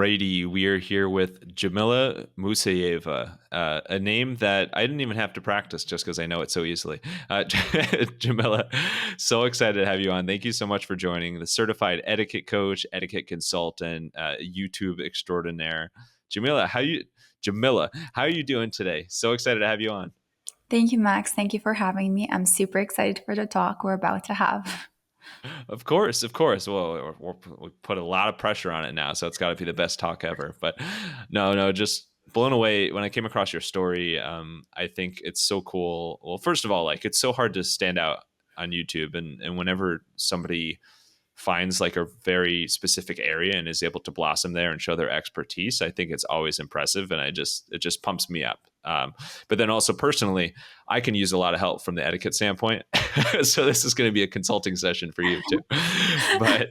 Alrighty, we are here with Jamila Musayeva, a name that I didn't even have to practice just because I know it so easily. Jamila, so excited to have you on. Thank you so much for joining. The certified etiquette coach, etiquette consultant, YouTube extraordinaire. Jamila, how are you doing today? So excited to have you on. Thank you, Max. Thank you for having me. I'm super excited for the talk we're about to have. Of course, of course. Well, we put a lot of pressure on it now, so it's got to be the best talk ever. But no, just blown away when I came across your story. I think it's so cool. Well, first of all, like it's so hard to stand out on YouTube, and whenever somebody finds like a very specific area and is able to blossom there and show their expertise, I think it's always impressive, and it just pumps me up. But then also personally, I can use a lot of help from the etiquette standpoint. So this is going to be a consulting session for you too. but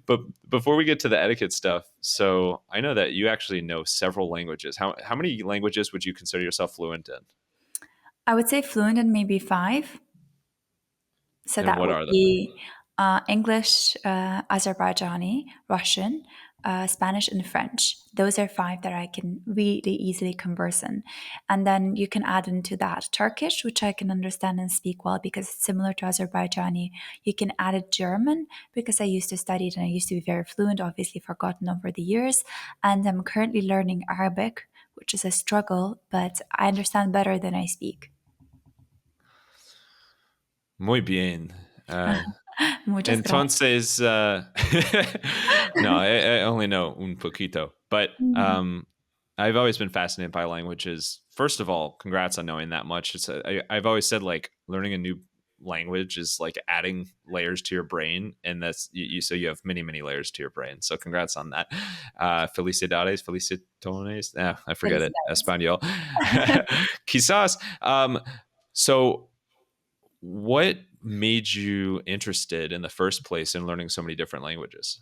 but before we get to the etiquette stuff, so I know that you actually know several languages. How many languages would you consider yourself fluent in? I would say fluent in maybe five. So And that what would are the be English, Azerbaijani, Russian, Spanish, and French. Those are five that I can really easily converse in. And then you can add into that Turkish, which I can understand and speak well because it's similar to Azerbaijani. You can add it German because I used to study it and I used to be very fluent, obviously forgotten over the years. And I'm currently learning Arabic, which is a struggle, but I understand better than I speak. Muy bien. Muchas gracias. Entonces, no, I only know un poquito, but I've always been fascinated by languages. First of all, congrats on knowing that much. I've always said like learning a new language is like adding layers to your brain, and that's so you have many layers to your brain. So congrats on that. Felicidades, felicitones. I forget it. Felicidades. Espanol. Quizás. So what made you interested in the first place in learning so many different languages?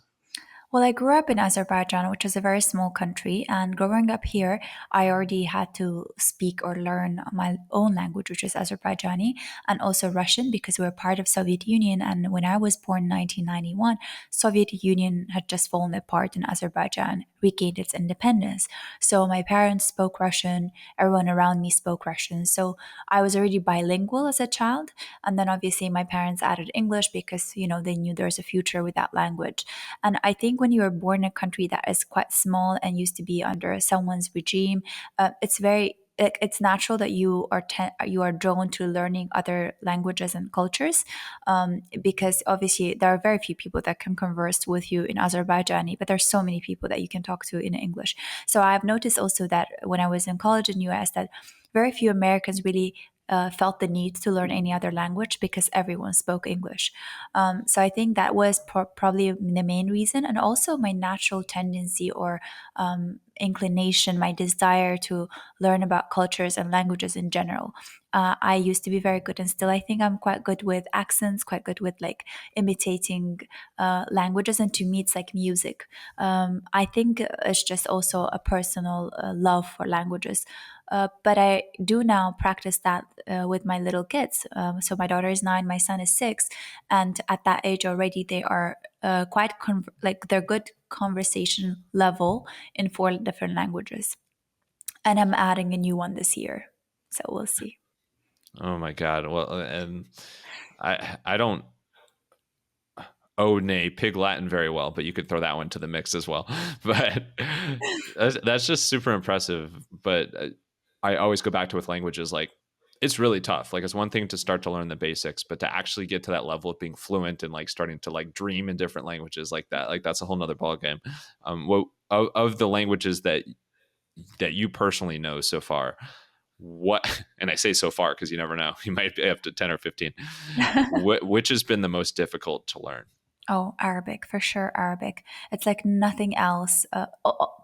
Well, I grew up in Azerbaijan, which is a very small country. And growing up here, I already had to speak or learn my own language, which is Azerbaijani, and also Russian because we were part of Soviet Union. And when I was born in 1991, Soviet Union had just fallen apart and Azerbaijan regained its independence. So my parents spoke Russian, everyone around me spoke Russian. So I was already bilingual as a child. And then obviously my parents added English because, they knew there's a future with that language. And I think when you are born in a country that is quite small and used to be under someone's regime, it's natural that you are drawn to learning other languages and cultures, because obviously there are very few people that can converse with you in Azerbaijani, but there's so many people that you can talk to in English. So I've noticed also that when I was in college in US that very few Americans really felt the need to learn any other language because everyone spoke English. So I think that was probably the main reason, and also my natural tendency or inclination, my desire to learn about cultures and languages in general. I used to be very good, and still I think I'm quite good with accents, quite good with like imitating languages, and to me it's like music. I think it's just also a personal love for languages. But I do now practice that with my little kids. So my daughter is 9, my son is 6, and at that age already they are like they're good conversation level in 4 different languages. And I'm adding a new one this year, so we'll see. Oh my God. Well, and I don't nay pig Latin very well, but you could throw that one to the mix as well. But that's just super impressive. But I always go back to with languages like it's really tough. Like it's one thing to start to learn the basics, but to actually get to that level of being fluent and like starting to like dream in different languages like that's a whole nother ballgame. What of the languages that you personally know so far, what, and I say so far because you never know, you might be up to 10 or 15, which has been the most difficult to learn? Oh, Arabic, for sure, Arabic. It's like nothing else.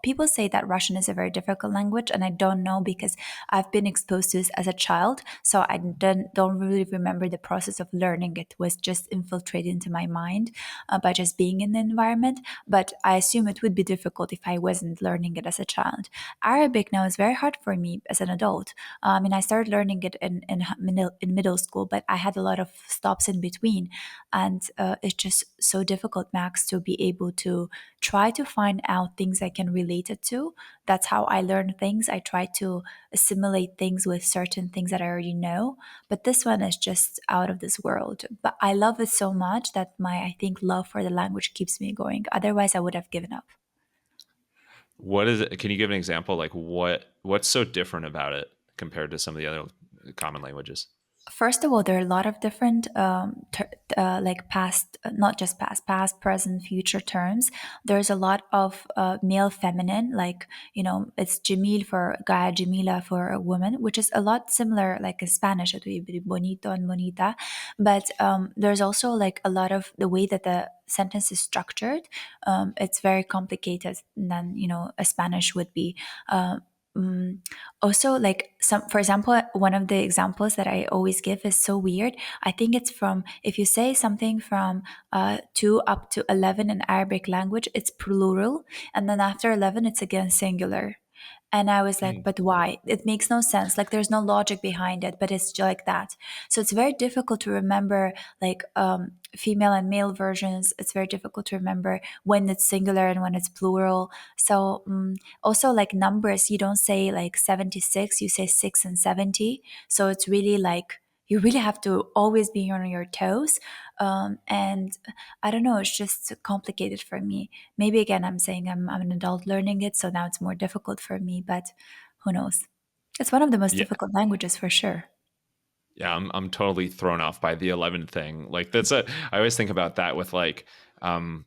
People say that Russian is a very difficult language, and I don't know because I've been exposed to this as a child, so I don't really remember the process of learning. It was just infiltrated into my mind by just being in the environment, but I assume it would be difficult if I wasn't learning it as a child. Arabic now is very hard for me as an adult. I mean, I started learning it in middle school, but I had a lot of stops in between, and it's just so difficult, Max, to be able to try to find out things I can relate it to. That's how I learn things. I try to assimilate things with certain things that I already know. But this one is just out of this world. But I love it so much that my, I think, love for the language keeps me going. Otherwise, I would have given up. What is it? Can you give an example? Like what's so different about it compared to some of the other common languages? First of all, there are a lot of different like past, not just past, present, future terms. There's a lot of male feminine, like, it's Jamil for a guy, Jamila for a woman, which is a lot similar, like in Spanish, it would be bonito and bonita. But there's also like a lot of the way that the sentence is structured. It's very complicated than, a Spanish would be. Mm, Also, like some, for example, one of the examples that I always give is so weird. I think it's from, if you say something from 2 up to 11 in Arabic language, it's plural, and then after 11 it's again singular. And I was like, Mm. but why? It makes no sense. Like, there's no logic behind it, but it's just like that. So it's very difficult to remember, like, female and male versions. It's very difficult to remember when it's singular and when it's plural. So also, like numbers, you don't say like 76, you say 6 and 70. So it's really like, you really have to always be on your toes. And I don't know, it's just complicated for me. Maybe again, I'm saying I'm an adult learning it, so now it's more difficult for me, but who knows? It's one of the most Yeah. difficult languages for sure. Yeah, I'm totally thrown off by the 11 thing. Like I always think about that with like um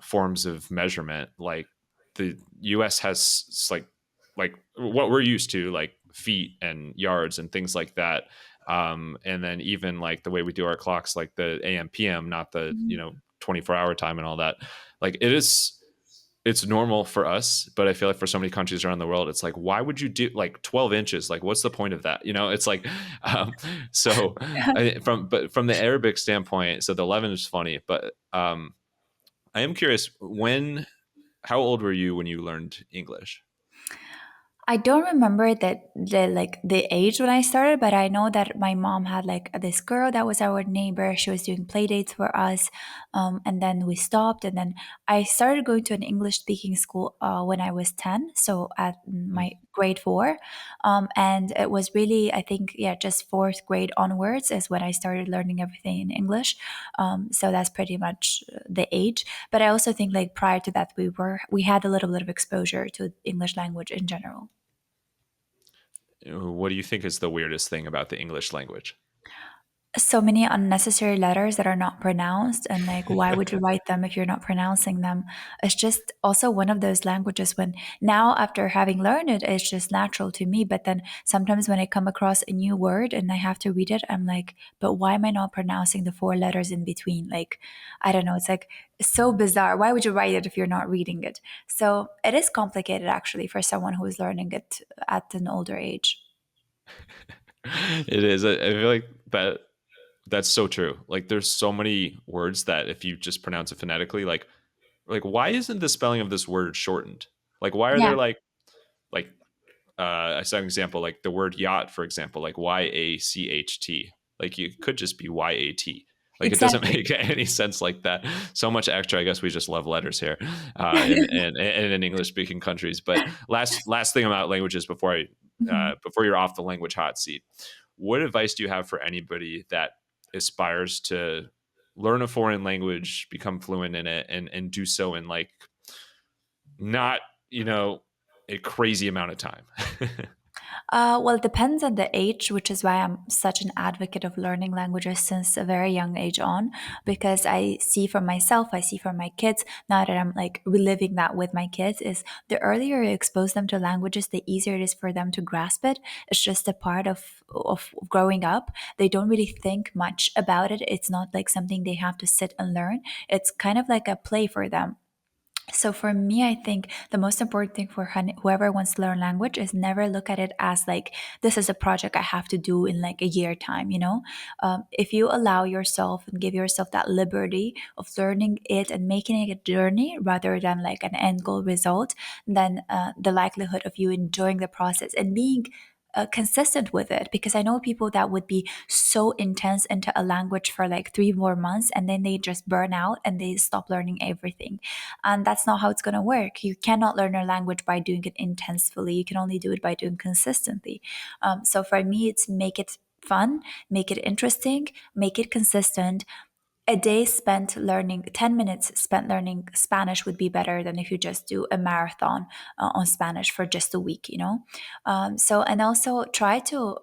forms of measurement. Like the US has like what we're used to, like feet and yards and things like that. And then even like the way we do our clocks, like the AM PM, not the, Mhm. 24-hour time and all that. Like it's normal for us, but I feel like for so many countries around the world, it's like, why would you do like 12 inches? Like, what's the point of that? It's like, so from the Arabic standpoint, so the 11 is funny, but I am curious how old were you when you learned English? I don't remember that the age when I started, but I know that my mom had like this girl that was our neighbor. She was doing play dates for us, and then we stopped. And then I started going to an English speaking school when I was 10, so at Mm. my grade 4, and it was really, I think, yeah, just fourth grade onwards is when I started learning everything in English. So that's pretty much the age. But I also think like prior to that, we had a little bit of exposure to English language in general. What do you think is the weirdest thing about the English language? So many unnecessary letters that are not pronounced, and like, why would you write them if you're not pronouncing them? It's just also one of those languages when, now after having learned it, it's just natural to me, but then sometimes when I come across a new word and I have to read it, I'm like, but why am I not pronouncing the 4 letters in between? Like, I don't know, it's like so bizarre. Why would you write it if you're not reading it? So it is complicated actually for someone who is learning it at an older age. It is. I feel like that's so true. Like, there's so many words that if you just pronounce it phonetically, like why isn't the spelling of this word shortened? Like, why are Yeah, there like I said an example, like the word yacht, for example, like YACHT. Like, you could just be YAT. Like, it doesn't exactly. make any sense like that. So much extra. I guess we just love letters here, in English speaking countries. But last thing about languages Mhm. before you're off the language hot seat, what advice do you have for anybody that aspires to learn a foreign language, become fluent in it, and do so in like not a crazy amount of time? Well, it depends on the age, which is why I'm such an advocate of learning languages since a very young age on, because I see for myself, I see for my kids, now that I'm like reliving that with my kids, is the earlier you expose them to languages, the easier it is for them to grasp it. It's just a part of growing up. They don't really think much about it. It's not like something they have to sit and learn. It's kind of like a play for them. So for me, I think the most important thing for whoever wants to learn language is never look at it as like, this is a project I have to do in like a year time. If you allow yourself and give yourself that liberty of learning it and making it a journey rather than like an end goal result, then the likelihood of you enjoying the process and being consistent with it, because I know people that would be so intense into a language for like 3 more months and then they just burn out and they stop learning everything. And that's not how it's going to work. You cannot learn a language by doing it intensely. You can only do it by doing consistently. So for me, it's make it fun, make it interesting, make it consistent. A day spent learning, 10 minutes spent learning Spanish would be better than if you just do a marathon on Spanish for just a week, you know? And also try to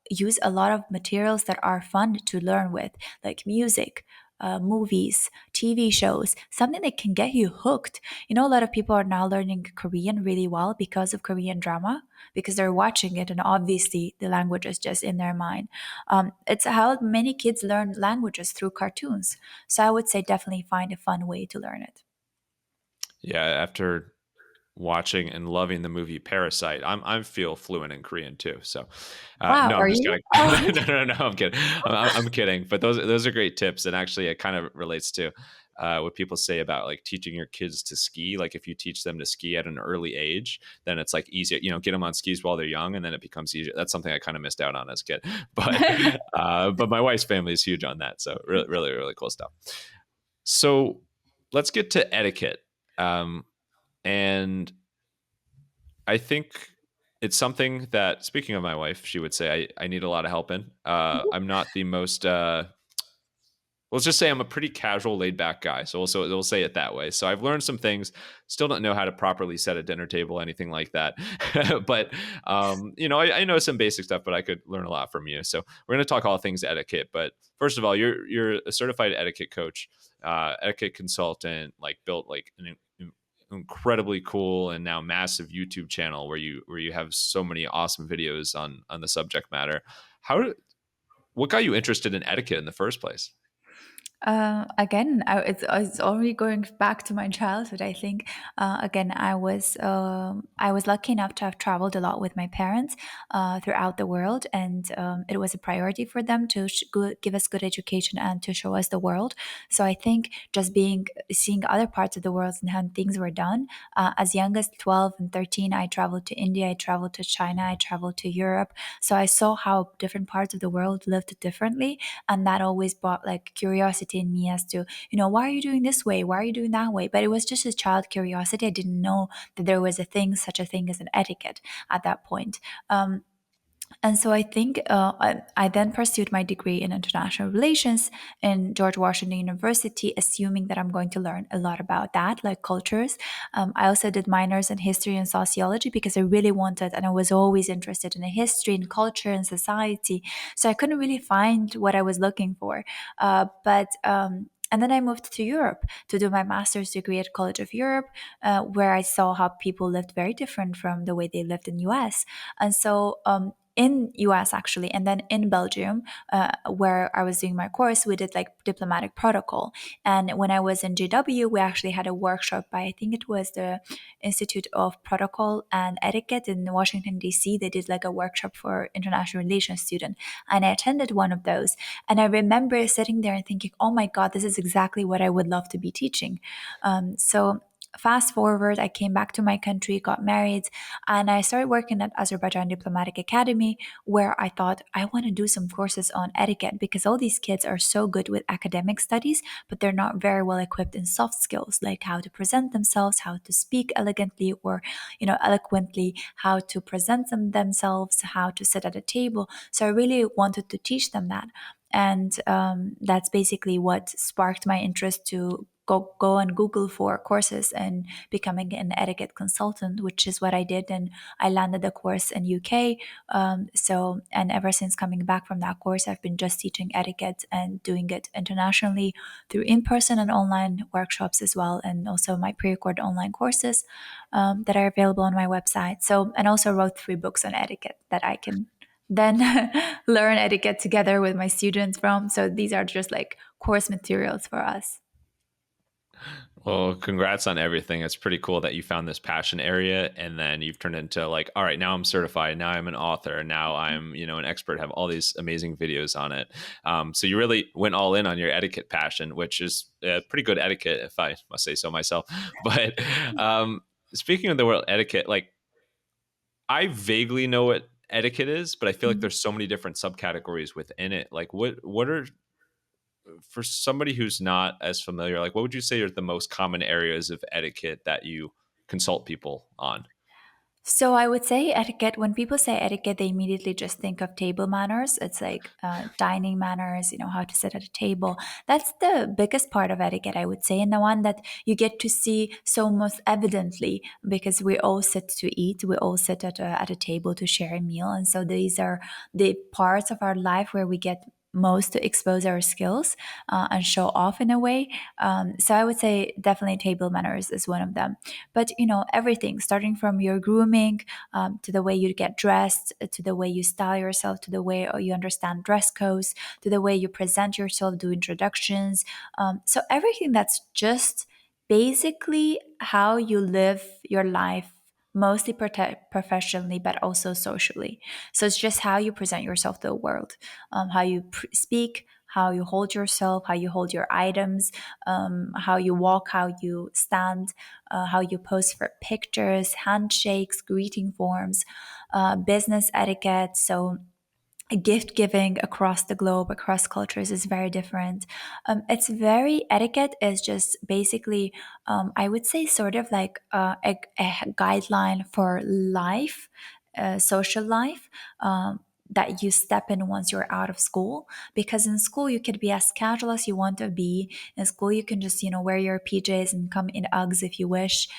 use a lot of materials that are fun to learn with, like music. Movies, TV shows, something that can get you hooked. You know, a lot of people are now learning Korean really well because of Korean drama, because they're watching it, and obviously the language is just in their mind. It's how many kids learn languages, through cartoons. So I would say definitely find a fun way to learn it. Yeah, after watching and loving the movie Parasite, I'm feel fluent in Korean too. So, Wow, no, I'm are just you? kidding. No, I'm kidding. I'm kidding. But those are great tips, and actually, it kind of relates to what people say about like teaching your kids to ski. Like if you teach them to ski at an early age, then it's like easier. You know, get them on skis while they're young, and then it becomes easier. That's something I kind of missed out on as a kid. But my wife's family is huge on that. So really, really, really cool stuff. So let's get to etiquette. And I think it's something that, speaking of my wife, she would say I need a lot of help in. I'm not the most, let's just say I'm a pretty casual, laid back guy. So also we'll say it that way. So I've learned some things, still don't know how to properly set a dinner table, anything like that. But, I know some basic stuff, but I could learn a lot from you. So we're going to talk all things etiquette. But first of all, you're a certified etiquette coach, etiquette consultant, like built like an incredibly cool and now massive YouTube channel where you have so many awesome videos on the subject matter. What got you interested in etiquette in the first place? Again, it's already going back to my childhood. I think again, I was lucky enough to have traveled a lot with my parents throughout the world, and it was a priority for them to give us good education and to show us the world. So I think just seeing other parts of the world and how things were done. As young as 12 and 13, I traveled to India, I traveled to China, I traveled to Europe. So I saw how different parts of the world lived differently, and that always brought like curiosity in me as to, why are you doing this way, why are you doing that way? But it was just a child curiosity. I didn't know that there was such a thing as an etiquette at that point. And so I think I then pursued my degree in international relations in George Washington University, assuming that I'm going to learn a lot about that, like cultures. I also did minors in history and sociology because I really wanted, and I was always interested in history and culture and society. So I couldn't really find what I was looking for. And then I moved to Europe to do my master's degree at College of Europe, where I saw how people lived very different from the way they lived in US. And so in US actually, and then in Belgium, where I was doing my course, we did like diplomatic protocol. And when I was in GW, we actually had a workshop by, I think it was the Institute of Protocol and Etiquette in Washington D.C. They did like a workshop for international relations students, and I attended one of those. And I remember sitting there and thinking, "Oh my God, this is exactly what I would love to be teaching." So fast forward, I came back to my country, got married, and I started working at Azerbaijan Diplomatic Academy, where I thought I want to do some courses on etiquette because all these kids are so good with academic studies, but they're not very well equipped in soft skills like how to present themselves, how to speak elegantly or, eloquently, how to present themselves, how to sit at a table. So I really wanted to teach them that. And that's basically what sparked my interest to go and Google for courses and becoming an etiquette consultant, which is what I did. And I landed a course in UK. And ever since coming back from that course, I've been just teaching etiquette and doing it internationally through in-person and online workshops as well, and also my pre-recorded online courses that are available on my website. So, and also wrote 3 books on etiquette that I can then learn etiquette together with my students from. So these are just like course materials for us. Well, congrats on everything. It's pretty cool that you found this passion area and then you've turned into like, all right, now I'm certified. Now I'm an author. Now I'm, an expert, have all these amazing videos on it. So you really went all in on your etiquette passion, which is pretty good etiquette, if I must say so myself. But speaking of the word etiquette, like I vaguely know what etiquette is, but I feel like Mm. there's so many different subcategories within it. Like what are, for somebody who's not as familiar, like what would you say are the most common areas of etiquette that you consult people on? So I would say etiquette. When people say etiquette, they immediately just think of table manners. It's like dining manners, how to sit at a table. That's the biggest part of etiquette, I would say, and the one that you get to see so most evidently because we all sit to eat. We all sit at a table to share a meal, and so these are the parts of our life where we get most to expose our skills and show off in a way. So I would say definitely table manners is one of them. But everything starting from your grooming to the way you get dressed, to the way you style yourself, to the way you understand dress codes, to the way you present yourself, do introductions. So everything that's just basically how you live your life, mostly professionally but also socially. So it's just how you present yourself to the world, how you speak, how you hold yourself, how you hold your items, how you walk, how you stand, how you pose for pictures, handshakes, greeting forms, business etiquette. So gift giving across the globe, across cultures is very different. It's very etiquette is just basically, I would say, sort of like a guideline for life, social life. That you step in once you're out of school, because in school you could be as casual as you want to be. In school you can just wear your PJs and come in Uggs if you wish,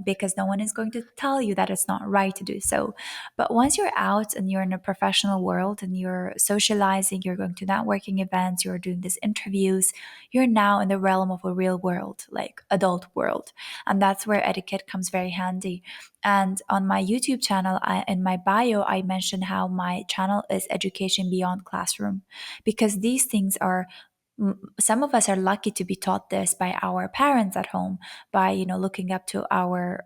because no one is going to tell you that it's not right to do so. But once you're out and you're in a professional world and you're socializing, you're going to networking events, you're doing these interviews, you're now in the realm of a real world, like adult world. And that's where etiquette comes very handy. And on my YouTube channel, in my bio, I mentioned how my channel is education beyond classroom, because these things are some of us are lucky to be taught this by our parents at home, by looking up to our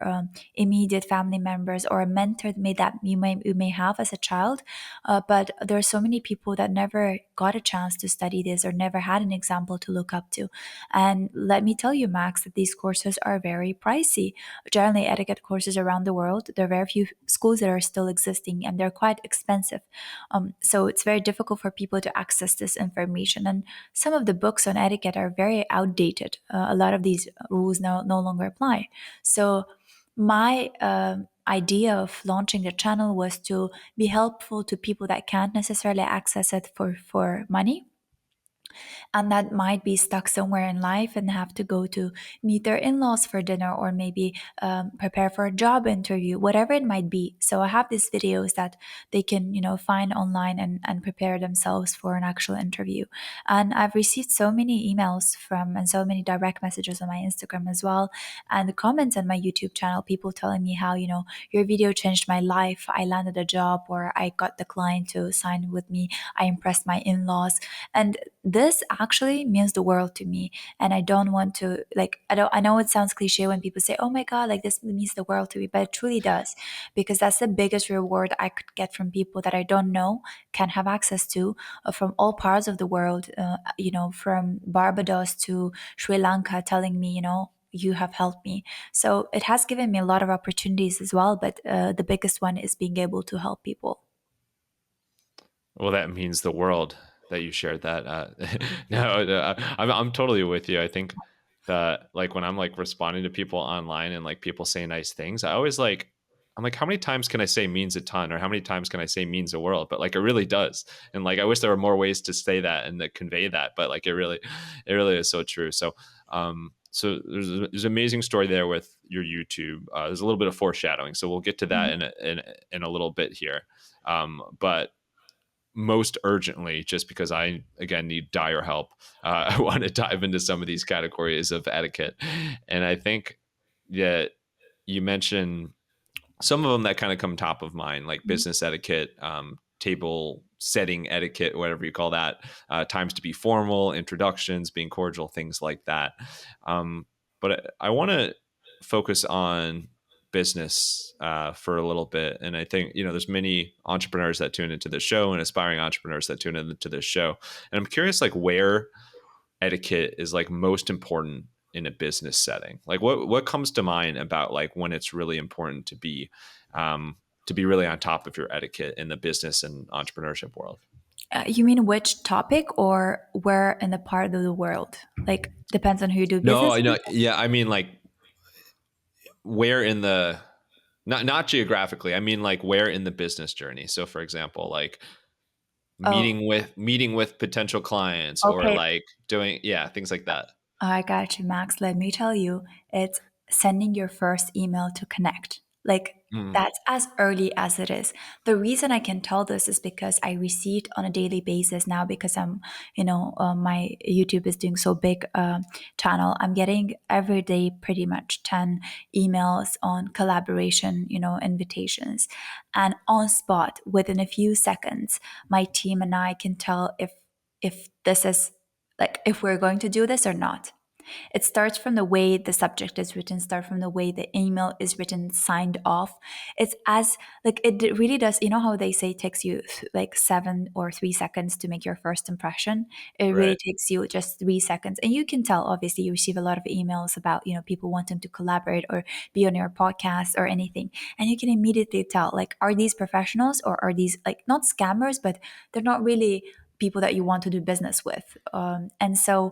immediate family members or a mentor that you may have as a child. But there are so many people that never got a chance to study this or never had an example to look up to. And let me tell you, Max, that these courses are very pricey. Generally, etiquette courses around the world, there are very few schools that are still existing, and they're quite expensive. So it's very difficult for people to access this information. And some of the books on etiquette are very outdated. A lot of these rules no longer apply. So my idea of launching the channel was to be helpful to people that can't necessarily access it for money, and that might be stuck somewhere in life and have to go to meet their in-laws for dinner, or maybe prepare for a job interview, whatever it might be. So I have these videos that they can find online and prepare themselves for an actual interview. And I've received so many emails from and so many direct messages on my Instagram as well, and the comments on my YouTube channel, people telling me how your video changed my life, I landed a job, or I got the client to sign with me, I impressed my in-laws. And this actually means the world to me. And I don't want to, like, I know it sounds cliche when people say, oh my god, like this means the world to me, but it truly does, because that's the biggest reward I could get from people that I don't know, can have access to, from all parts of the world, from Barbados to Sri Lanka, telling me, you have helped me. So it has given me a lot of opportunities as well, but the biggest one is being able to help people. Well, that means the world that you shared that. No, I'm totally with you. I think that like when I'm like responding to people online and like people say nice things, I'm like, how many times can I say means a ton, or how many times can I say means a world? But like it really does, and like I wish there were more ways to say that and to convey that. But like it really is so true. So there's an amazing story there with your YouTube. There's a little bit of foreshadowing, so we'll get to that in a little bit here. But most urgently, just because I again need dire help, I want to dive into some of these categories of etiquette. And I think that you mentioned some of them that kind of come top of mind, like business etiquette, table setting etiquette, whatever you call that, times to be formal, introductions, being cordial, things like that. But I want to focus on business for a little bit, and I think there's many entrepreneurs that tune into the show and aspiring entrepreneurs that tune into this show, and I'm curious like where etiquette is like most important in a business setting. Like what comes to mind about like when it's really important to be to be really on top of your etiquette in the business and entrepreneurship world. You mean which topic or where in the part of the world? Like, depends on who you do No, business I know. with? Yeah, I mean like where in the not geographically. I mean like where in the business journey. So for example, like Oh, meeting with potential clients or okay. like doing things like that. I got you, Max. Let me tell you, it's sending your first email to connect. Like, Mm, that's as early as it is. The reason I can tell this is because I receive on a daily basis now because my YouTube is doing so big channel. I'm getting every day pretty much 10 emails on collaboration, invitations. And on spot, within a few seconds, my team and I can tell if this is like if we're going to do this or not. It starts from the way the subject is written, start from the way the email is written, signed off. It's as like it really does. You know how they say it takes you like 7 or 3 seconds to make your first impression? It really right. takes you just 3 seconds. And you can tell, obviously, you receive a lot of emails about, people wanting to collaborate or be on your podcast or anything. And you can immediately tell, like, are these professionals or are these like not scammers, but they're not really people that you want to do business with. And so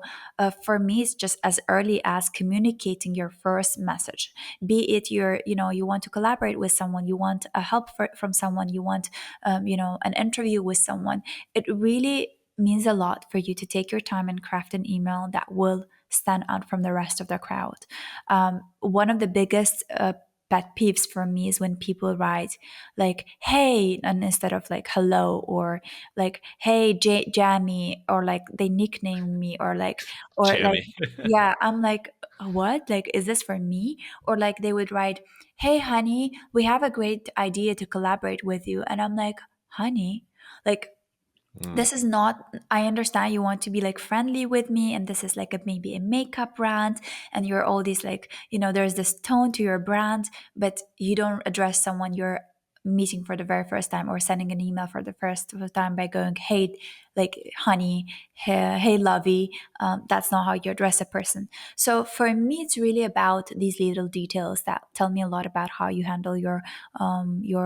for me, it's just as early as communicating your first message. Be it you want to collaborate with someone, you want a help from someone, you want, an interview with someone. It really means a lot for you to take your time and craft an email that will stand out from the rest of the crowd. One of the biggest pet peeves for me is when people write like "Hey" and instead of like "Hello" or like "Hey, Jamie," or like they nickname me or like Jammy. yeah, I'm like, what? Like, is this for me? Or like they would write, "Hey, honey, we have a great idea to collaborate with you," and I'm like, honey, like Mm, this is not, I understand you want to be like friendly with me and this is like maybe a makeup brand and you're all these like, there's this tone to your brand, but you don't address someone you're meeting for the very first time or sending an email for the first time by going, "Hey, like honey, hey lovey." That's not how you address a person. So for me, it's really about these little details that tell me a lot about how you handle your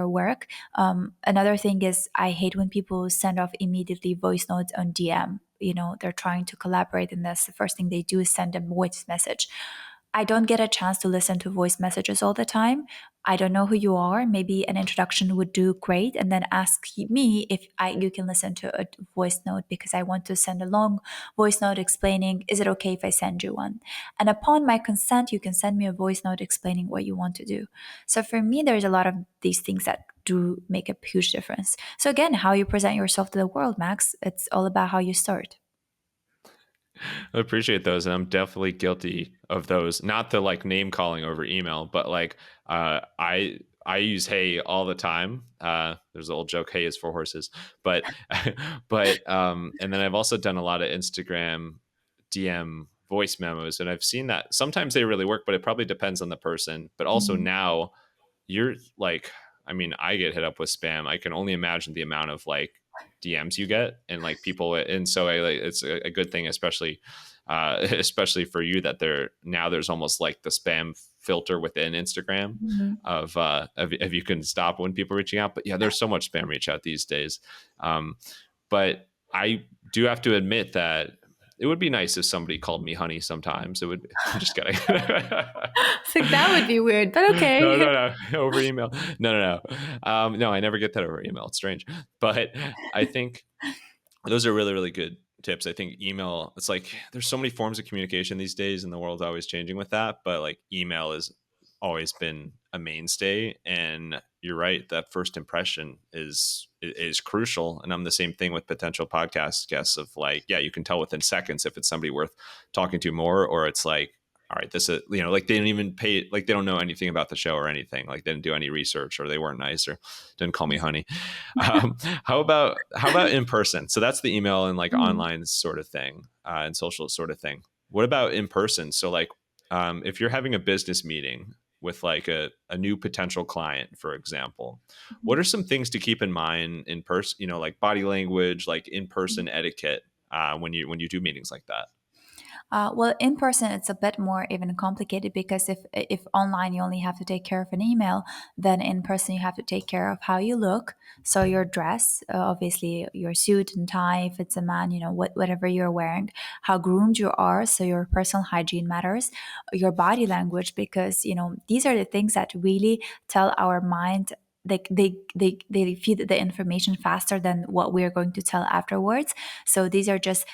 work. Another thing is I hate when people send off immediately voice notes on DM. They're trying to collaborate, and that's the first thing they do is send a voice message. I don't get a chance to listen to voice messages all the time. I don't know who you are. Maybe an introduction would do great, and then ask me if you can listen to a voice note because I want to send a long voice note explaining. Is it okay if I send you one? And upon my consent, you can send me a voice note explaining what you want to do. So for me, there's a lot of these things that do make a huge difference. So again, how you present yourself to the world, Max, it's all about how you start. I appreciate those, and I'm definitely guilty of those. Not the like name calling over email, but like I use "Hey" all the time. There's an old joke, "Hey is for horses," but and then I've also done a lot of Instagram DM voice memos, and I've seen that sometimes they really work, but it probably depends on the person. But also Mhm. now you're like, I mean, I get hit up with spam. I can only imagine the amount of like DMs you get and like people, and so it's a good thing, especially especially for you that there's almost like the spam filter within Instagram Mhm. of if you can stop when people are reaching out. But yeah, there's so much spam reach out these days. Um, but I do have to admit that it would be nice if somebody called me honey sometimes. It would. I'm just kidding. So that would be weird, but No, okay. no, no, over email. No, no, no. No, I never get that over email. It's strange, but I think those are really, really good tips. I think email. It's like there's so many forms of communication these days, and the world's always changing with that. But like email has always been a mainstay, and you're right. That first impression is crucial. And I'm the same thing with potential podcast guests. Of like, yeah, you can tell within seconds if it's somebody worth talking to more, or it's like, all right, this is, like they didn't even pay, like they don't know anything about the show or anything, like they didn't do any research or they weren't nice or didn't call me honey. um, how about in person? So that's the email and like Mm. online sort of thing, and social sort of thing. What about in person? So like if you're having a business meeting with like a new potential client, for example, what are some things to keep in mind in person, like body language, like in person etiquette, when you do meetings like that? Well, in person, it's a bit more even complicated because if online you only have to take care of an email, then in person you have to take care of how you look. So your dress, obviously your suit and tie. If it's a man, whatever you're wearing, how groomed you are. So your personal hygiene matters. Your body language, because these are the things that really tell our mind. They feed the information faster than what we are going to tell afterwards. So these are just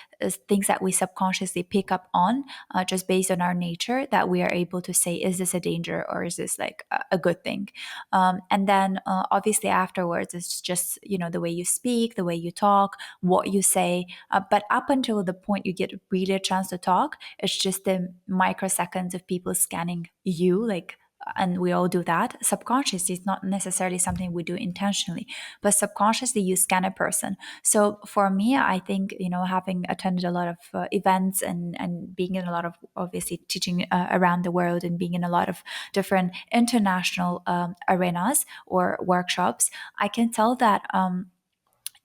things that we subconsciously pick up on, just based on our nature, that we are able to say, is this a danger or is this like a good thing? And then obviously afterwards, it's just the way you speak, the way you talk, what you say. But up until the point you get really a chance to talk, it's just the microseconds of people scanning you, like, and we all do that subconsciously. It's not necessarily something we do intentionally, but subconsciously you scan a person. So for me, I think, having attended a lot of events, and being in a lot of, obviously, teaching around the world, and being in a lot of different international arenas or workshops, I can tell that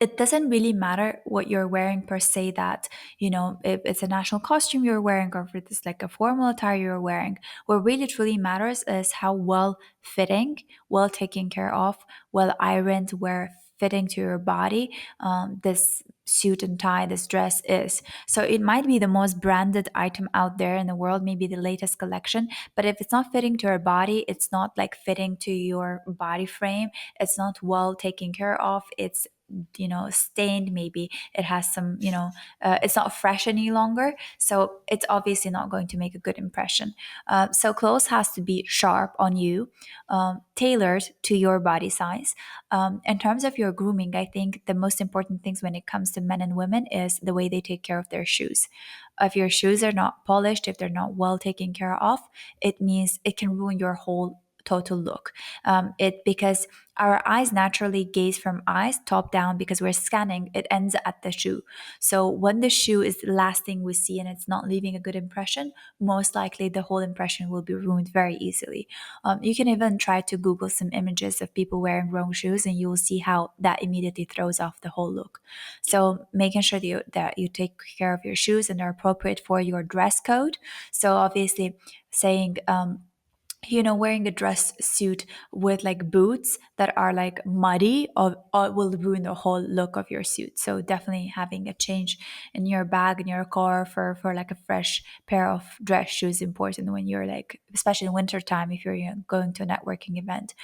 it doesn't really matter what you're wearing per se, that if it's a national costume you're wearing, or if it's like a formal attire you're wearing. What really truly matters is how well fitting, well taken care of, well ironed, where fitting to your body, this suit and tie, this dress is. So it might be the most branded item out there in the world, maybe the latest collection, but if it's not fitting to your body, it's not like fitting to your body frame, it's not well taken care of, it's stained, maybe it has some, it's not fresh any longer, so it's obviously not going to make a good impression. So clothes has to be sharp on you, tailored to your body size. In terms of your grooming, I think the most important things when it comes to men and women is the way they take care of their shoes. If your shoes are not polished, if they're not well taken care of, it means it can ruin your whole total look. It Because our eyes naturally gaze from eyes top down, because we're scanning, it ends at the shoe. So when the shoe is the last thing we see and it's not leaving a good impression, most likely the whole impression will be ruined very easily. You can even try to Google some images of people wearing wrong shoes, and you will see how that immediately throws off the whole look. So making sure that you take care of your shoes and they're appropriate for your dress code. So obviously saying, wearing a dress suit with like boots that are like muddy, or will ruin the whole look of your suit. So definitely having a change in your bag, in your car, for like a fresh pair of dress shoes is important when you're like, especially in winter time, if you're going to a networking event.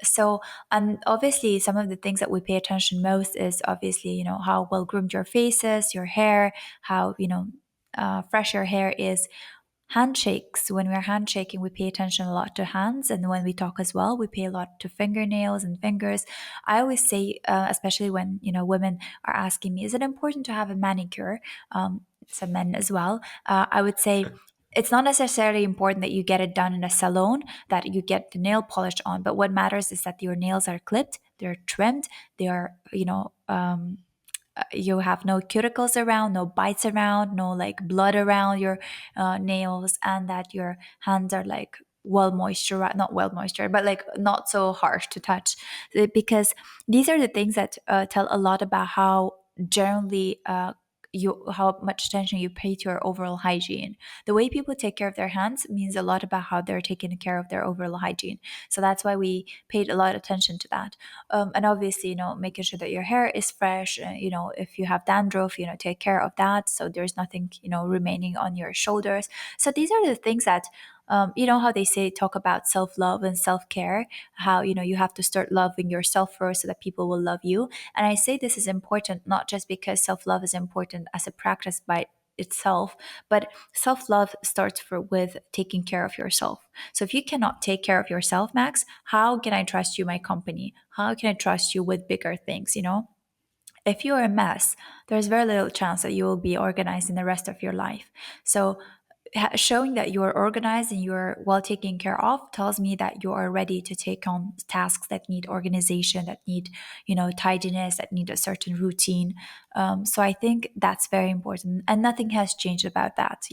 So, and obviously some of the things that we pay attention most is obviously, how well groomed your face is, your hair, how, fresh your hair is. Handshakes. When we're handshaking, we pay attention a lot to hands, and when we talk as well, we pay a lot to fingernails and fingers. I always say, especially when women are asking me, is it important to have a manicure? Some men as well. I would say it's not necessarily important that you get it done in a salon, that you get the nail polish on, but what matters is that your nails are clipped, they're trimmed, they are you have no cuticles around, no bites around, no like blood around your nails, and that your hands are like well moisturized, not well moisturized, but like not so harsh to touch. Because these are the things that tell a lot about how generally how much attention you pay to your overall hygiene. The way people take care of their hands means a lot about how they're taking care of their overall hygiene. So that's why we paid a lot of attention to that. And obviously, making sure that your hair is fresh. If you have dandruff, take care of that, so there's nothing remaining on your shoulders. So these are the things that, how they say, talk about self-love and self-care, how you have to start loving yourself first so that people will love you. And I say this is important not just because self-love is important as a practice by itself, but self-love starts with taking care of yourself. So if you cannot take care of yourself, Max, how can I trust you my company? How can I trust you with bigger things? If you're a mess, there's very little chance that you will be organized in the rest of your life. So showing that you're organized and you're well taken care of tells me that you are ready to take on tasks that need organization, that need tidiness, that need a certain routine. So I think that's very important, and nothing has changed about that.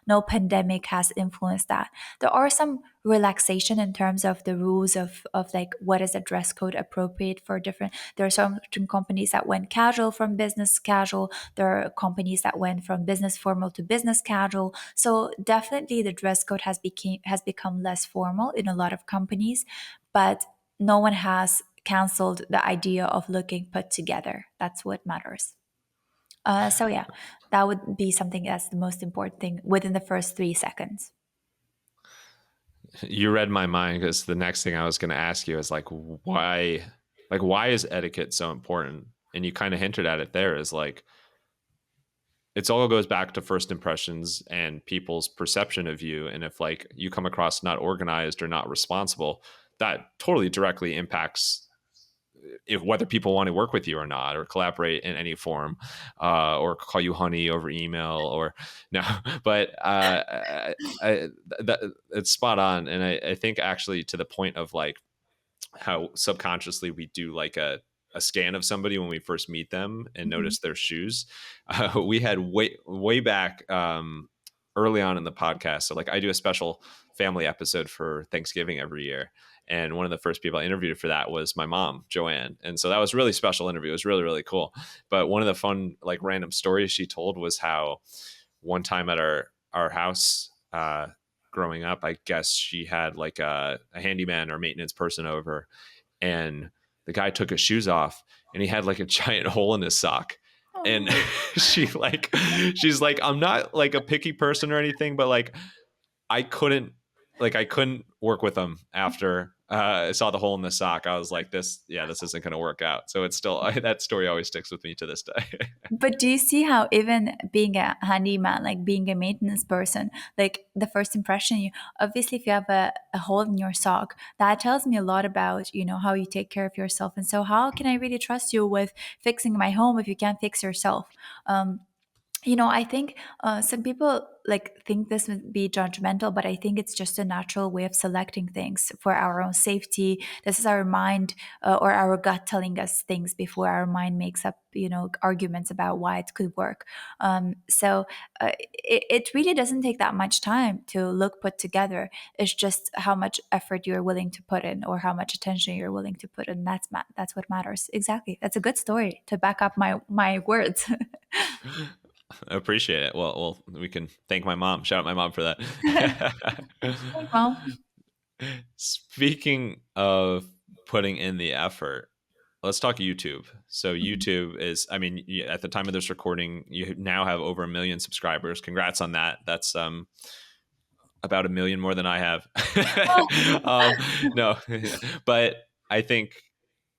No pandemic has influenced that. There are some relaxation in terms of the rules of like what is a dress code appropriate for different. There are certain companies that went casual from business casual. There are companies that went from business formal to business casual. So definitely the dress code has become less formal in a lot of companies, but no one has canceled the idea of looking put together. That's what matters. So yeah, that would be something that's the most important thing within the first 3 seconds. You read my mind because the next thing I was going to ask you is why is etiquette so important? And you kind of hinted at it there is like, it's all goes back to first impressions and people's perception of you. And if like you come across not organized or not responsible, that totally directly impacts if whether people want to work with you or not, or collaborate in any form, or call you honey over email, or no. But it's spot on, and I think actually to the point of like how subconsciously we do like a scan of somebody when we first meet them and Mhm. notice their shoes. We had way back early on in the podcast. So like I do a special family episode for Thanksgiving every year. And one of the first people I interviewed for that was my mom, Joanne. And so that was a really special interview. It was really, really cool. But one of the fun, like random stories she told was how one time at our house, growing up, I guess she had like a handyman or maintenance person over, and the guy took his shoes off and he had like a giant hole in his sock. And Oh. she like she's like, I'm not like a picky person or anything, but like I couldn't I couldn't work with him after I saw the hole in the sock. I was like, this isn't going to work out. So it's still that story always sticks with me to this day. But do you see how even being a handyman, like being a maintenance person, like the first impression, you obviously if you have a hole in your sock, that tells me a lot about, how you take care of yourself. And so how can I really trust you with fixing my home if you can't fix yourself? I think some people like think this would be judgmental, but I think it's just a natural way of selecting things for our own safety. This is our mind or our gut telling us things before our mind makes up, arguments about why it could work. So it really doesn't take that much time to look put together. It's just how much effort you're willing to put in or how much attention you're willing to put in. That's what matters. Exactly. That's a good story to back up my words. I appreciate it. We can thank my mom. Shout out my mom for that. Well. Speaking of putting in the effort, let's talk YouTube. So YouTube is, I mean, at the time of this recording, you now have over 1 million subscribers. Congrats on that. That's about 1 million more than I have. No, but I think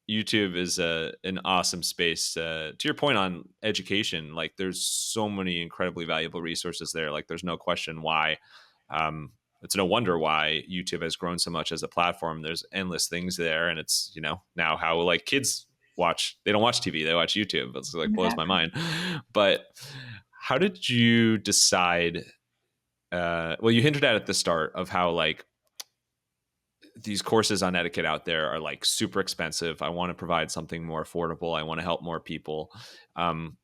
YouTube is an awesome space. To your point on education, like there's so many incredibly valuable resources there. Like there's no question why. It's no wonder why YouTube has grown so much as a platform. There's endless things there, and it's now how like kids watch. They don't watch TV; they watch YouTube. It's like blows my Exactly. mind. But how did you decide? Well, you hinted at the start of how like these courses on etiquette out there are like super expensive. I want to provide something more affordable. I want to help more people. Um,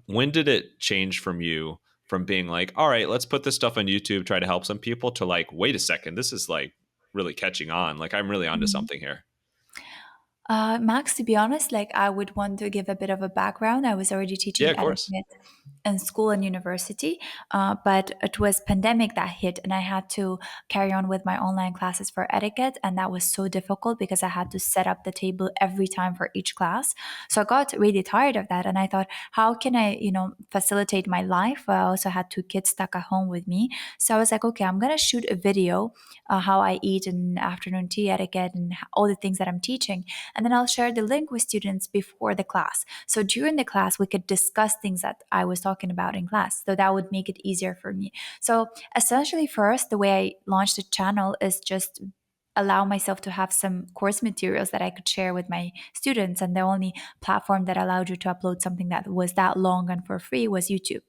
when did it change from you from being like, all right, let's put this stuff on YouTube, try to help some people, to like, wait a second, this is like really catching on. Like I'm really onto Mhm. something here. Max, to be honest, like I would want to give a bit of a background. I was already Yeah, teaching of course. etiquette in school and university, but it was pandemic that hit, and I had to carry on with my online classes for etiquette, and that was so difficult because I had to set up the table every time for each class. So I got really tired of that, and I thought, how can I, facilitate my life? I also had 2 kids stuck at home with me, so I was like, okay, I'm gonna shoot a video, how I eat and afternoon tea etiquette and all the things that I'm teaching, and then I'll share the link with students before the class. So during the class, we could discuss things that I was talking about in class. So that would make it easier for me. So essentially, first, the way I launched the channel is just allow myself to have some course materials that I could share with my students. And the only platform that allowed you to upload something that was that long and for free was YouTube.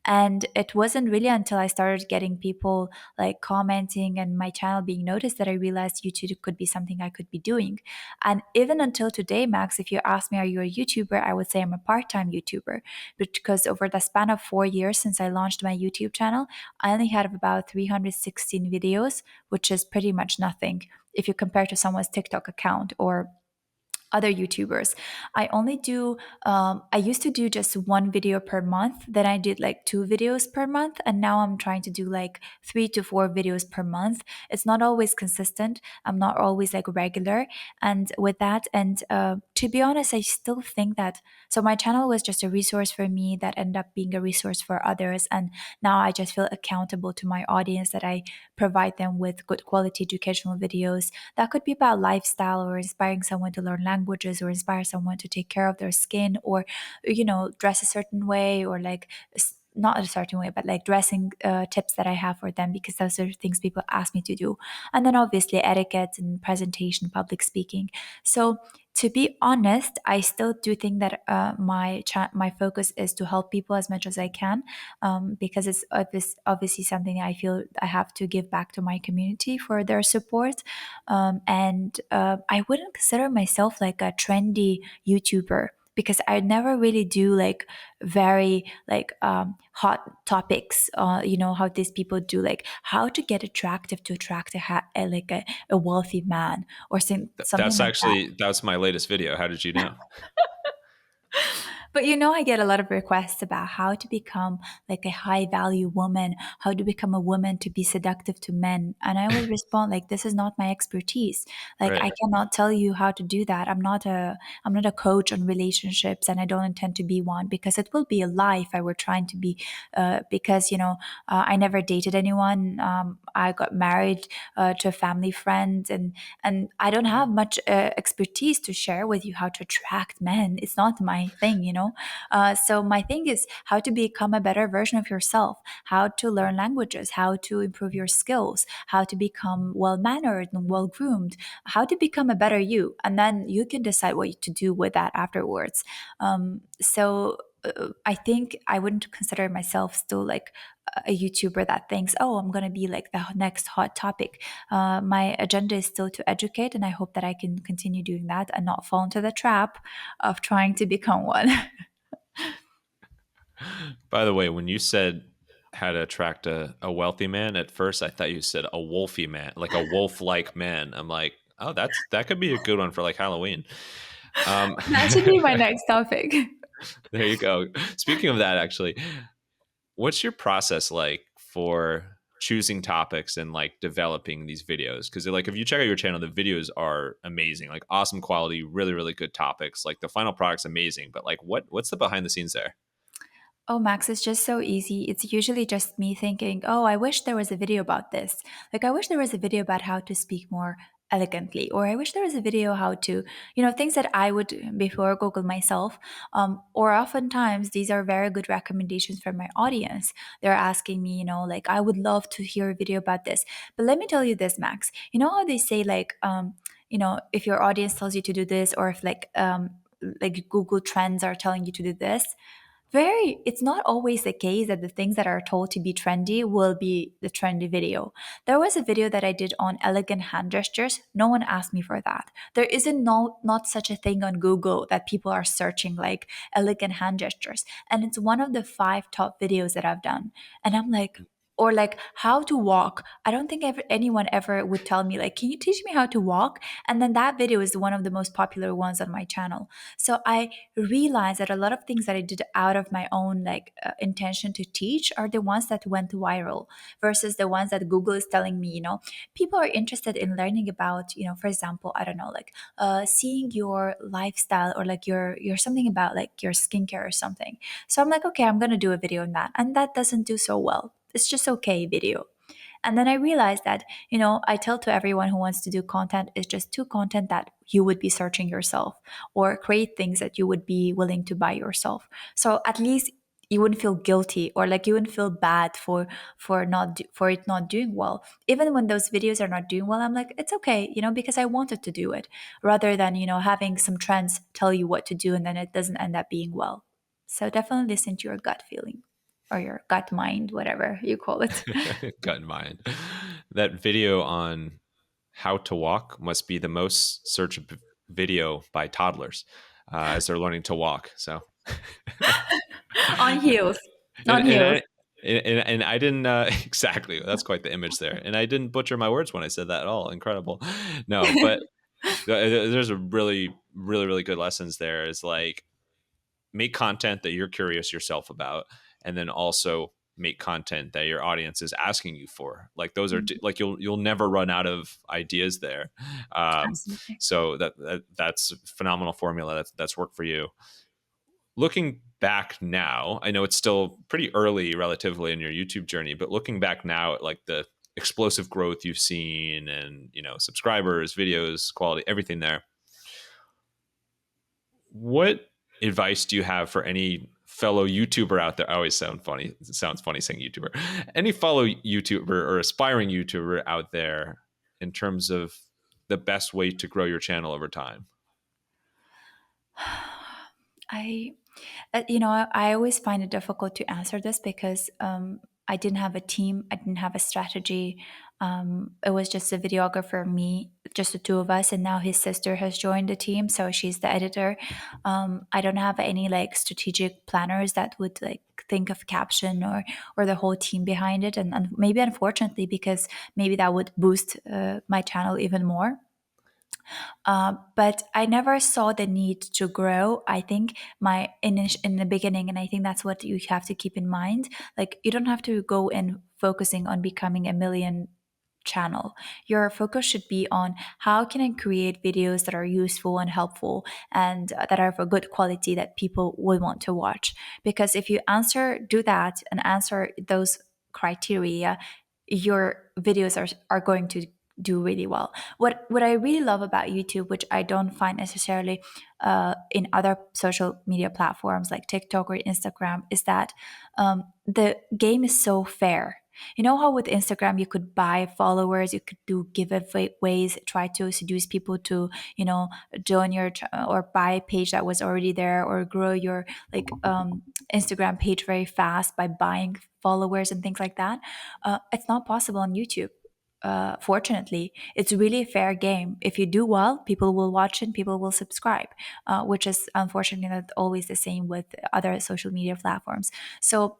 And it wasn't really until I started getting people like commenting and my channel being noticed that I realized YouTube could be something I could be doing. And even until today, Max, if you ask me, are you a YouTuber? I would say I'm a part time YouTuber, because over the span of 4 years since I launched my YouTube channel, I only had about 316 videos, which is pretty much nothing if you compare to someone's TikTok account or other YouTubers. I used to do just one video per month. Then I did like two videos per month. And now I'm trying to do like 3 to 4 videos per month. It's not always consistent. I'm not always like regular. And with that, and to be honest, I still think that, so my channel was just a resource for me that ended up being a resource for others. And now I just feel accountable to my audience that I provide them with good quality educational videos that could be about lifestyle or inspiring someone to learn languages or inspire someone to take care of their skin or, dress a certain way or like not a certain way, but like dressing tips that I have for them because those are things people ask me to do. And then obviously etiquette and presentation, public speaking. So to be honest, I still do think that my focus is to help people as much as I can, because it's obviously something I feel I have to give back to my community for their support. And I wouldn't consider myself like a trendy YouTuber because I never really do like very like hot topics. How these people do, like how to get attractive to attract a wealthy man or something That's like that. actually that's my latest video. How did you know? But I get a lot of requests about how to become like a high value woman, how to become a woman to be seductive to men. And I always respond like this is not my expertise. Like I Right. cannot tell you how to do that. I'm not a coach on relationships and I don't intend to be one because it will be a lie if I were trying to be because I never dated anyone. I got married to a family friend and I don't have much expertise to share with you how to attract men. It's not my thing. So my thing is how to become a better version of yourself, how to learn languages, how to improve your skills, how to become well mannered and well groomed, how to become a better you, and then you can decide what to do with that afterwards. So. I think I wouldn't consider myself still like a YouTuber that thinks, oh, I'm going to be like the next hot topic. My agenda is still to educate, and I hope that I can continue doing that and not fall into the trap of trying to become one. By the way, when you said how to attract a wealthy man, at first I thought you said a wolfy man, like a wolf-like man. I'm like, oh, that could be a good one for like Halloween. Um, That should be my next topic. there you go. Speaking of that, actually, what's your process like for choosing topics and like developing these videos? Because like if you check out your channel, the videos are amazing, like awesome quality, really, really good topics. Like the final product's amazing, but like what's the behind the scenes there? Oh, Max, it's just so easy. It's usually just me thinking, oh, I wish there was a video about this. Like, I wish there was a video about how to speak more elegantly, or I wish there was a video how to, things that I would before Google myself. Or oftentimes, these are very good recommendations from my audience. They're asking me, like, I would love to hear a video about this. But let me tell you this, Max. You know how they say, like, if your audience tells you to do this, or if like Google Trends are telling you to do this, it's not always the case that the things that are told to be trendy will be the trendy video. There was a video that I did on elegant hand gestures. No one asked me for that. There isn't not such a thing on Google that people are searching like elegant hand gestures. And it's one of the 5 top videos that I've done. And I'm like, or like how to walk. I don't think anyone ever would tell me like, can you teach me how to walk? And then that video is one of the most popular ones on my channel. So I realized that a lot of things that I did out of my own like intention to teach are the ones that went viral versus the ones that Google is telling me, people are interested in learning about, for example, I don't know, like seeing your lifestyle or like your something about like your skincare or something. So I'm like, okay, I'm gonna do a video on that, and that doesn't do so well. It's just okay video. And then I realized that, I tell to everyone who wants to do content is just do content that you would be searching yourself or create things that you would be willing to buy yourself. So at least you wouldn't feel guilty or like you wouldn't feel bad for it not doing well. Even when those videos are not doing well, I'm like, it's okay, because I wanted to do it rather than, having some trends tell you what to do and then it doesn't end up being well. So definitely listen to your gut feeling. or your gut mind, whatever you call it. Gut in mind. That video on how to walk must be the most searched video by toddlers as they're learning to walk. So, On heels. and On and heels. I, and I didn't exactly. That's quite the image there. And I didn't butcher my words when I said that at all. Incredible. No, but there's a really good lessons there. Is like make content that you're curious yourself about, and then also make content that your audience is asking you for. Like those are like you'll never run out of ideas there. Absolutely. So that's a phenomenal formula that's worked for you. Looking back now, I know it's still pretty early relatively in your YouTube journey, but looking back now at like the explosive growth you've seen and subscribers, videos, quality, everything there, what advice do you have for any fellow YouTuber out there? I always sound funny. It sounds funny saying YouTuber. Any fellow YouTuber or aspiring YouTuber out there in terms of the best way to grow your channel over time? I I always find it difficult to answer this because I didn't have a team, I didn't have a strategy. It was just a videographer, me, just the two of us, and now his sister has joined the team, so she's the editor. I don't have any like strategic planners that would like think of caption or the whole team behind it, and maybe unfortunately because maybe that would boost my channel even more. But I never saw the need to grow. I think in the beginning, and I think that's what you have to keep in mind. Like you don't have to go in focusing on becoming a million channel. Your focus should be on how can I create videos that are useful and helpful and that are of a good quality that people will want to watch. Because if you do that and answer those criteria, your videos are going to do really well. What I really love about YouTube, which I don't find necessarily in other social media platforms like TikTok or Instagram, is that the game is so fair. You know how with Instagram you could buy followers, you could do giveaways, try to seduce people to join your or buy a page that was already there, or grow your like Instagram page very fast by buying followers and things like that. It's not possible on YouTube. Fortunately, it's really a fair game. If you do well, people will watch and people will subscribe, which is unfortunately not always the same with other social media platforms. So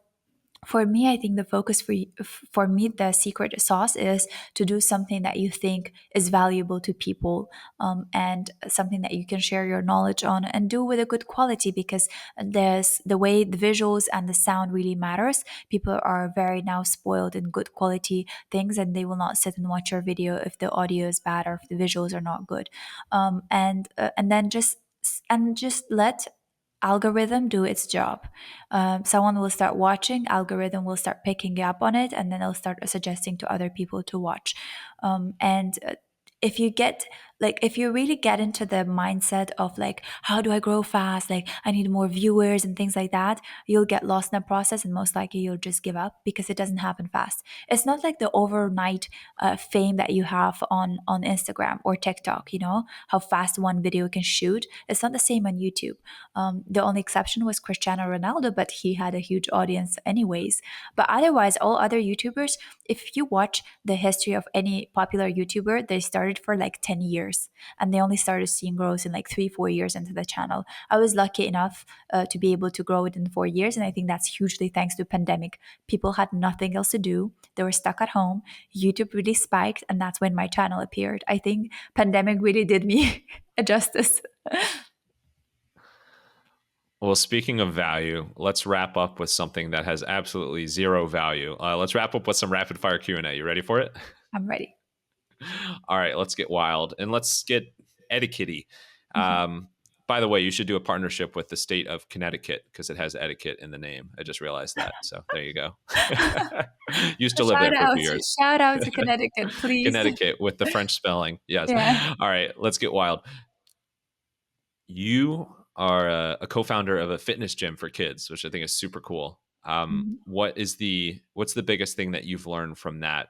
for me, I think the focus for me, the secret sauce is to do something that you think is valuable to people, and something that you can share your knowledge on and do with a good quality, because there's the way the visuals and the sound really matters. People are very now spoiled in good quality things, and they will not sit and watch your video if the audio is bad or if the visuals are not good. And then just let algorithm do its job. Someone will start watching, algorithm will start picking up on it, and then it'll start suggesting to other people to watch. And if you get if you really get into the mindset of like, how do I grow fast, like I need more viewers and things like that, you'll get lost in the process, and most likely you'll just give up because it doesn't happen fast. It's not like the overnight fame that you have on Instagram or TikTok, how fast one video can shoot. It's not the same on YouTube. The only exception was Cristiano Ronaldo, but he had a huge audience anyways. But otherwise, all other YouTubers, if you watch the history of any popular YouTuber, they started for like 10 years and they only started seeing growth in like 3-4 years into the channel. I was lucky enough to be able to grow within 4 years. And I think that's hugely thanks to pandemic. People had nothing else to do. They were stuck at home. YouTube really spiked. And that's when my channel appeared. I think pandemic really did me a justice. Well, speaking of value, let's wrap up with something that has absolutely zero value. Let's wrap up with some rapid fire Q&A. You ready for it? I'm ready. All right, let's get wild and let's get etiquette. Mhm. By the way, you should do a partnership with the state of Connecticut because it has etiquette in the name. I just realized that. So there you go. Used to live there for a few years. Shout out to Connecticut, please. Connecticut with the French spelling. Yes. Yeah. All right, let's get wild. You are a co-founder of a fitness gym for kids, which I think is super cool. Mhm. What's the biggest thing that you've learned from that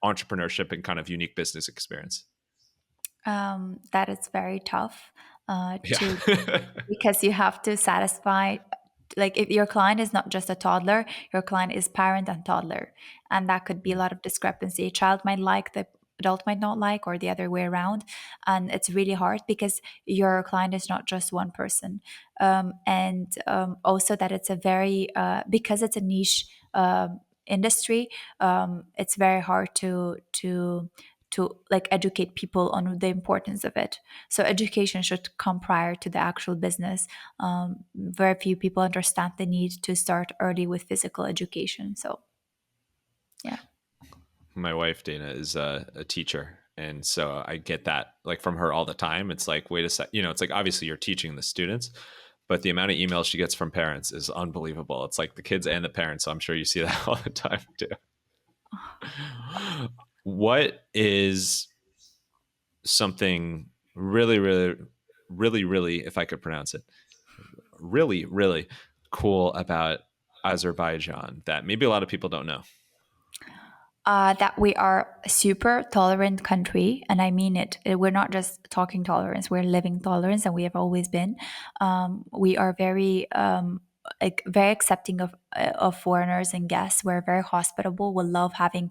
entrepreneurship and kind of unique business experience? That is very tough Yeah. to because you have to satisfy like if your client is not just a toddler, your client is parent and toddler, and that could be a lot of discrepancy. A child might like, the adult might not like, or the other way around, and it's really hard because your client is not just one person. And also that it's a very because it's a niche industry, it's very hard to like educate people on the importance of it. So education should come prior to the actual business. Very few people understand the need to start early with physical education. So yeah. My wife Dana is a teacher, and so I get that like from her all the time. It's like, wait a sec, it's like obviously you're teaching the students, but the amount of emails she gets from parents is unbelievable. It's like the kids and the parents. So I'm sure you see that all the time too. What is something really, really, really, really, if I could pronounce it, really, really cool about Azerbaijan that maybe a lot of people don't know? That we are a super tolerant country, and I mean it. We're not just talking tolerance; we're living tolerance, and we have always been. We are very like very accepting of foreigners and guests. We're very hospitable. We love having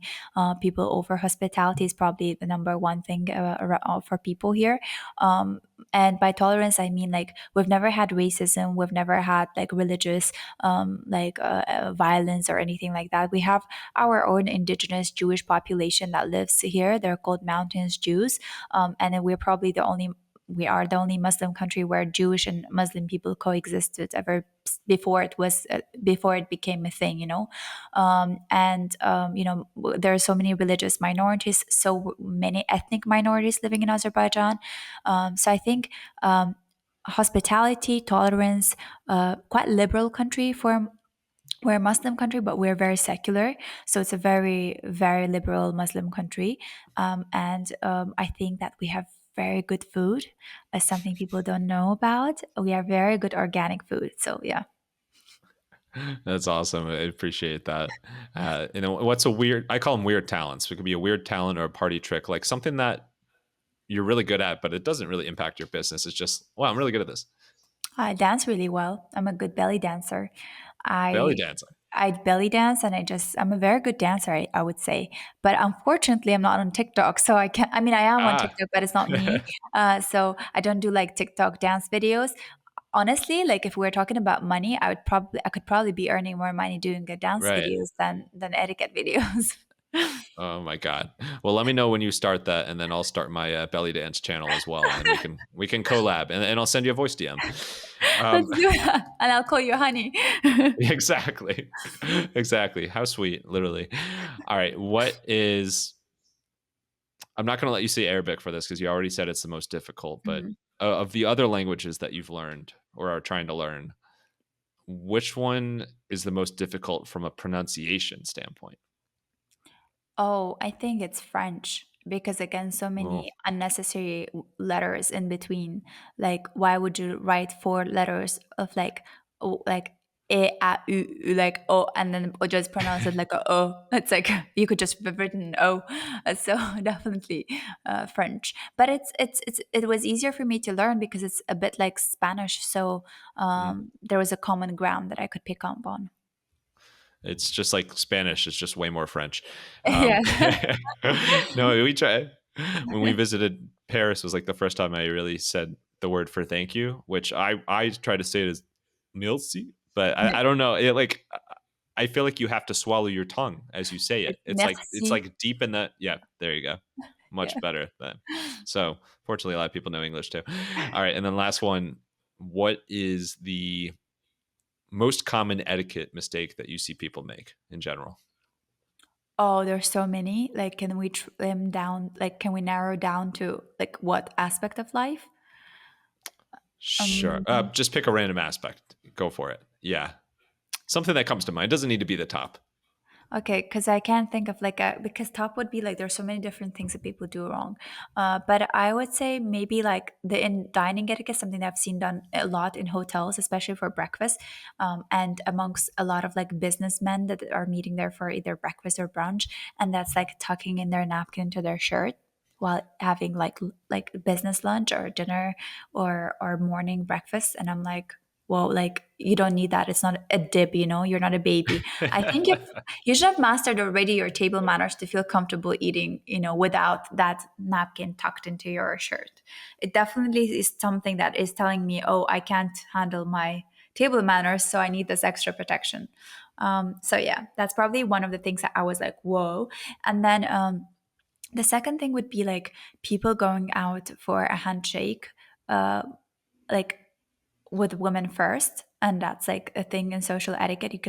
people over. Hospitality is probably the number one thing for people here. And by tolerance, I mean like we've never had racism. We've never had like religious violence or anything like that. We have our own indigenous Jewish population that lives here. They're called Mountains Jews, and then we are the only Muslim country where Jewish and Muslim people coexisted ever before before it became a thing, and there are so many religious minorities, so many ethnic minorities living in Azerbaijan. So I think hospitality, tolerance, quite liberal country for, we're a Muslim country, but we're very secular. So it's a very, very liberal Muslim country. And I think that we have very good food, something people don't know about. We have very good organic food. So yeah. That's awesome. I appreciate that. What's a weird? I call them weird talents. It could be a weird talent or a party trick, like something that you're really good at, but it doesn't really impact your business. It's just, wow, I'm really good at this. I dance really well. I'm a good belly dancer. Belly I dancing. I belly dance, and I'm a very good dancer, I would say. But unfortunately, I'm not on TikTok, so I can't. I mean, I am on Ah, TikTok, but it's not me. So I don't do like TikTok dance videos. Honestly, like if we're talking about money, I could probably be earning more money doing the dance right. videos than etiquette videos. Oh my god. Well, let me know when you start that, and then I'll start my belly dance channel as well, and then we can collab, and I'll send you a voice DM. Um, Let's do that, and I'll call you honey. exactly, exactly. How sweet, literally. All right. What is? I'm not going to let you say Arabic for this because you already said it's the most difficult. But Mm. of the other languages that you've learned or are trying to learn, which one is the most difficult from a pronunciation standpoint? Oh, I think it's French because again, so Oh, many unnecessary letters in between. Like, why would you write four letters of like, like e a u, like o, and then just pronounce it like a o? It's like you could just have written o. So definitely French. But it was easier for me to learn because it's a bit like Spanish. So mm. there was a common ground that I could pick up on. It's just like Spanish. It's just way more French. Yeah. No, we try when we visited Paris was like the first time I really said the word for thank you, which I try to say it as merci, but I don't know. I feel like you have to swallow your tongue as you say it. It's It's merci. like deep in the yeah. There you go. Yeah. Much better then. So fortunately, a lot of people know English too. All right, and then last one. What is the most common etiquette mistake that you see people make in general? Oh, there's so many. Like, can we trim down? Like, can we narrow down to like what aspect of life? Sure. Um, Just pick a random aspect. Go for it. Yeah. Something that comes to mind. Doesn't need to be the top. okay, because I can't think of like a, because top would be like there's so many different things that people do wrong. But I would say maybe like the in dining etiquette, something that I've seen done a lot in hotels, especially for breakfast, and amongst a lot of like businessmen that are meeting there for either breakfast or brunch, and that's like tucking in their napkin to their shirt while having like business lunch or dinner or morning breakfast, and I'm like, whoa, like you don't need that. It's not a dip, you're not a baby. I think if you should have mastered already your table manners to feel comfortable eating, without that napkin tucked into your shirt. It definitely is something that is telling me, oh, I can't handle my table manners, so I need this extra protection. So yeah, that's probably one of the things that I was like, whoa. And then the second thing would be like people going out for a handshake, uh, like with women first. And that's like a thing in social etiquette. You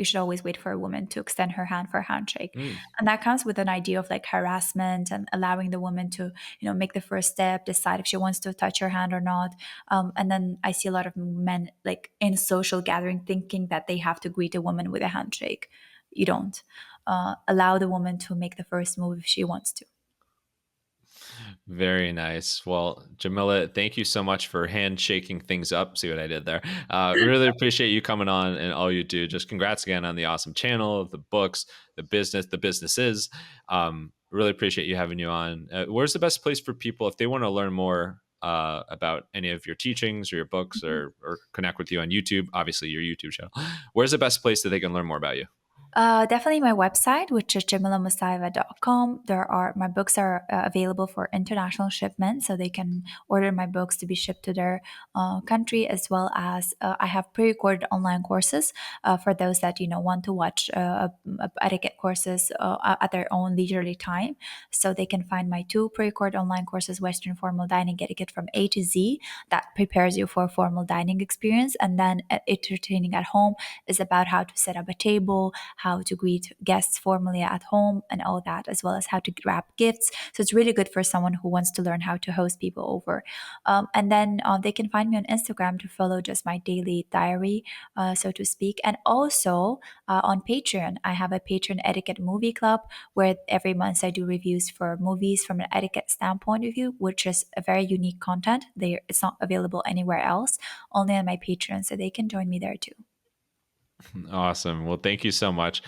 should always wait for a woman to extend her hand for a handshake. Mm. And that comes with an idea of like harassment and allowing the woman to, make the first step, decide if she wants to touch your hand or not. And then I see a lot of men like in social gathering thinking that they have to greet a woman with a handshake. You don't. Allow the woman to make the first move if she wants to. Very nice. Well, Jamila, thank you so much for handshaking things up. See what I did there? Really appreciate you coming on and all you do. Just congrats again on the awesome channel, the books, the businesses. Really appreciate you having you on. Where's the best place for people if they want to learn more about any of your teachings or your books or connect with you on YouTube? Obviously, your YouTube channel. Where's the best place that they can learn more about you? Definitely my website, which is jamilamusayeva.com. My books are available for international shipment, so they can order my books to be shipped to their country, as well as I have pre-recorded online courses for those that want to watch etiquette courses at their own leisurely time. So they can find my two pre-recorded online courses: Western Formal Dining Etiquette from A to Z, that prepares you for a formal dining experience, and then Entertaining at Home is about how to set up a table, how to greet guests formally at home, and all that, as well as how to wrap gifts. So it's really good for someone who wants to learn how to host people over. And then they can find me on Instagram to follow just my daily diary, so to speak. And also on Patreon, I have a Patreon etiquette movie club where every month I do reviews for movies from an etiquette standpoint of view, which is a very unique content. It's not available anywhere else, only on my Patreon, so they can join me there too. Awesome. Well, thank you so much.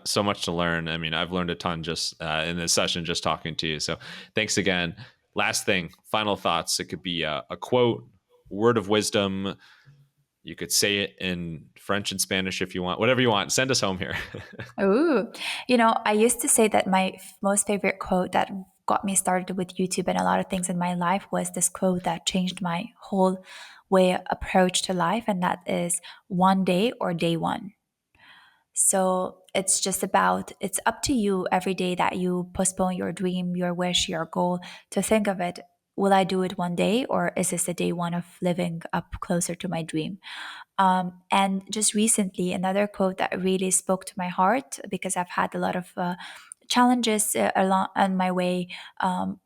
So much to learn. I mean, I've learned a ton just in this session, just talking to you. So thanks again. Last thing, final thoughts. It could be a quote, word of wisdom. You could say it in French and Spanish if you want, whatever you want. Send us home here. Ooh, I used to say that my most favorite quote that got me started with YouTube and a lot of things in my life was this quote that changed my whole approach to life, and that is one day or day one. So it's up to you every day that you postpone your dream, your wish, your goal to think of it. Will I do it one day, or is this the day one of living up closer to my dream? And just recently, another quote that really spoke to my heart because I've had a lot of challenges along on my way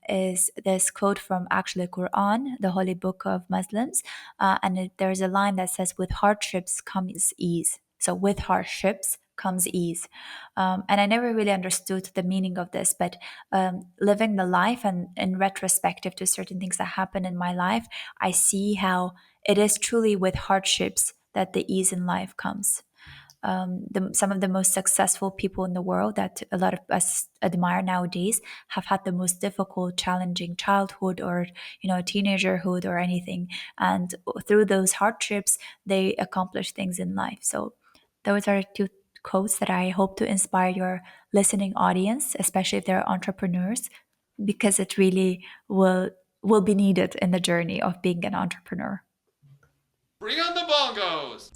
is this quote from actually Quran, the holy book of Muslims, there's a line that says, "With hardships comes ease." So with hardships comes ease, and I never really understood the meaning of this, but living the life and in retrospective to certain things that happen in my life, I see how it is truly with hardships that the ease in life comes. Some of the most successful people in the world that a lot of us admire nowadays have had the most difficult, challenging childhood or teenagerhood or anything, and through those hardships, they accomplish things in life. So, those are two quotes that I hope to inspire your listening audience, especially if they're entrepreneurs, because it really will be needed in the journey of being an entrepreneur. Bring on the bongos.